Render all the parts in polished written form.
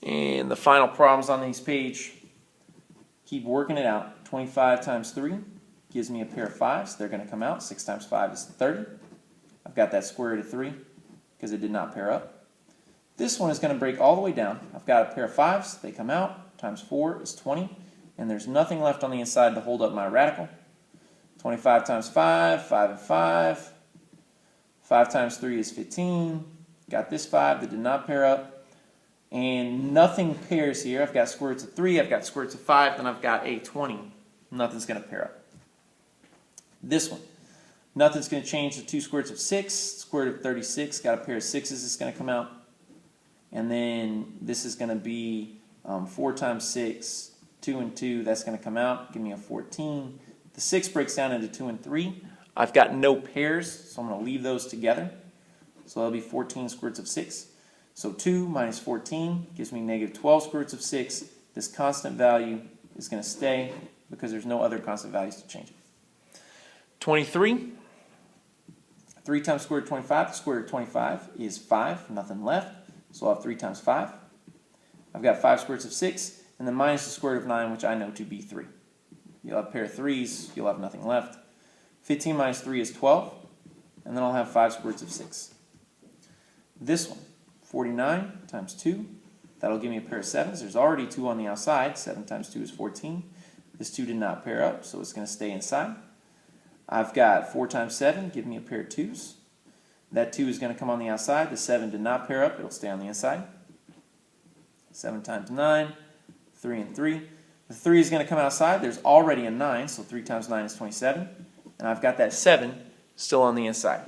And the final problems on this page, keep working it out. 25 times 3 gives me a pair of 5s. They're going to come out. 6 times 5 is 30. I've got that square root of 3 because it did not pair up. This one is going to break all the way down. I've got a pair of 5s. They come out. Times 4 is 20. And there's nothing left on the inside to hold up my radical. 25 times 5, 5 and 5. 5 times 3 is 15. Got this 5 that did not pair up. And nothing pairs here. I've got square roots of 3, I've got square roots of 5, then I've got a 20. Nothing's going to pair up. This one, nothing's going to change the 2 square roots of 6. Square root of 36, got a pair of 6s that's going to come out. And then this is going to be 4 times 6, 2 and 2, that's going to come out. Give me a 14. The 6 breaks down into 2 and 3. I've got no pairs, so I'm going to leave those together. So that'll be 14 square roots of 6. So 2 minus 14 gives me negative 12 square roots of 6. This constant value is going to stay because there's no other constant values to change it. 23. 3 times square root of 25. The square root of 25 is 5. Nothing left. So I'll have 3 times 5. I've got 5 square roots of 6. And then minus the square root of 9, which I know to be 3. You'll have a pair of 3s. You'll have nothing left. 15 minus 3 is 12. And then I'll have 5 square roots of 6. This one. 49 times 2, that'll give me a pair of 7s. There's already 2 on the outside. 7 times 2 is 14. This 2 did not pair up, so it's going to stay inside. I've got 4 times 7, give me a pair of 2s. That 2 is going to come on the outside. The 7 did not pair up, it'll stay on the inside. 7 times 9, 3 and 3. The 3 is going to come outside. There's already a 9, so 3 times 9 is 27. And I've got that 7 still on the inside.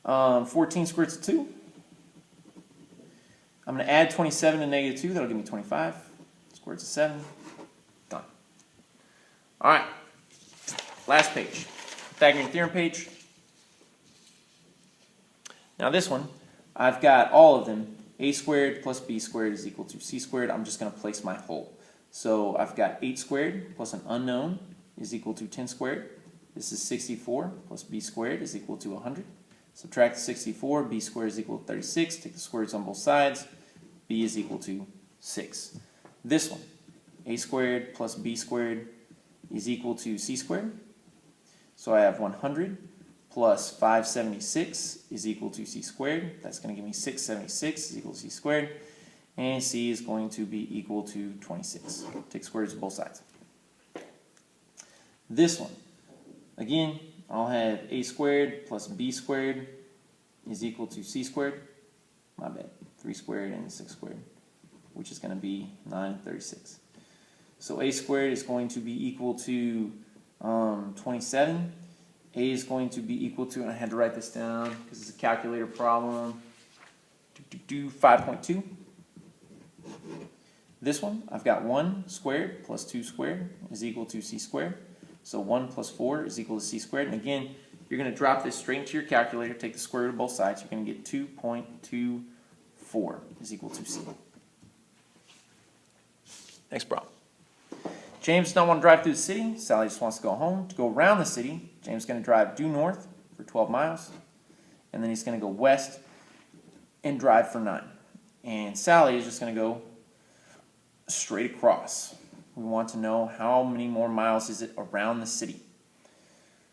14 square roots of 2. I'm going to add 27 to negative 2. That'll give me 25. Square roots of 7. Done. All right. Last page. Pythagorean theorem page. Now this one, I've got all of them. A squared plus b squared is equal to c squared. I'm just going to place my whole. So I've got 8 squared plus an unknown is equal to 10 squared. This is 64 plus b squared is equal to 100. Subtract the 64, b squared is equal to 36. Take the square roots on both sides. B is equal to 6. This one, a squared plus b squared is equal to c squared. So I have 100 plus 576 is equal to c squared. That's going to give me 676 is equal to c squared. And c is going to be equal to 26. Take square roots on both sides. This one, again, I'll have a squared plus b squared is equal to c squared. My bad. 3 squared and 6 squared, which is going to be 936. So a squared is going to be equal to 27. A is going to be equal to, and I had to write this down because it's a calculator problem, 5.2. This one, I've got 1 squared plus 2 squared is equal to c squared. So 1 plus 4 is equal to c squared. And again, you're going to drop this straight into your calculator, take the square root of both sides. You're going to get 2.24 is equal to c. Next problem. James does not want to drive through the city. Sally just wants to go home. To go around the city, James is going to drive due north for 12 miles. And then he's going to go west and drive for 9. And Sally is just going to go straight across. We want to know how many more miles is it around the city.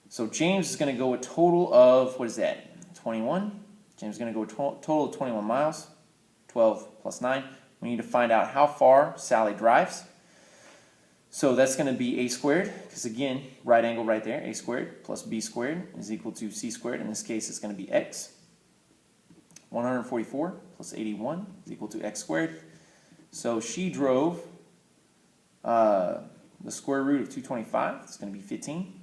So James is going to go a total of, what is that, 21? James is going to go a total of 21 miles, 12 plus 9. We need to find out how far Sally drives. So that's going to be a squared, because again, right angle right there, a squared plus b squared is equal to c squared. In this case, it's going to be x. 144 plus 81 is equal to x squared. So she drove the square root of 225. It's going to be 15.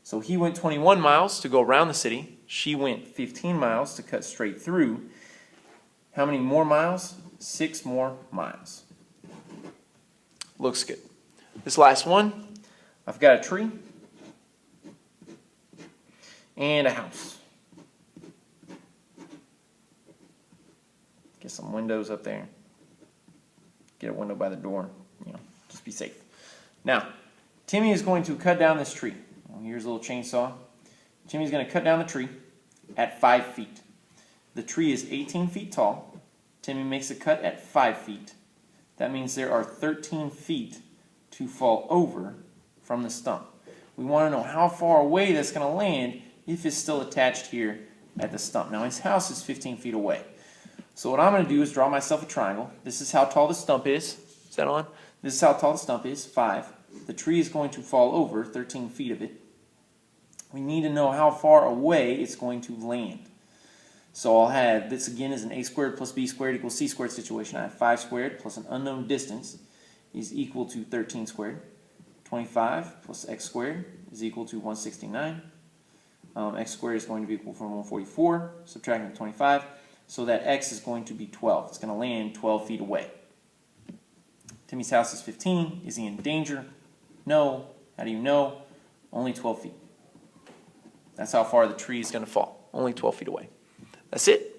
So he went 21 miles to go around the city. She went 15 miles to cut straight through. How many more miles? 6 more miles. Looks good. This last one, I've got a tree and a house. Get some windows up there. Get a window by the door. Just be safe. Now, Timmy is going to cut down this tree. Here's a little chainsaw. Timmy's going to cut down the tree at 5 feet. The tree is 18 feet tall. Timmy makes a cut at 5 feet. That means there are 13 feet to fall over from the stump. We want to know how far away that's going to land if it's still attached here at the stump. Now his house is 15 feet away. So what I'm going to do is draw myself a triangle. This is how tall the stump is. Is that on? This is how tall the stump is, 5. The tree is going to fall over 13 feet of it. We need to know how far away it's going to land. So I'll have, this again is an a squared plus b squared equals c squared situation. I have 5 squared plus an unknown distance is equal to 13 squared. 25 plus x squared is equal to 169. X squared is going to be equal from 144, subtracting 25. So that x is going to be 12. It's going to land 12 feet away. Timmy's house is 15. Is he in danger? No. How do you know? Only 12 feet. That's how far the tree is going to fall. Only 12 feet away. That's it.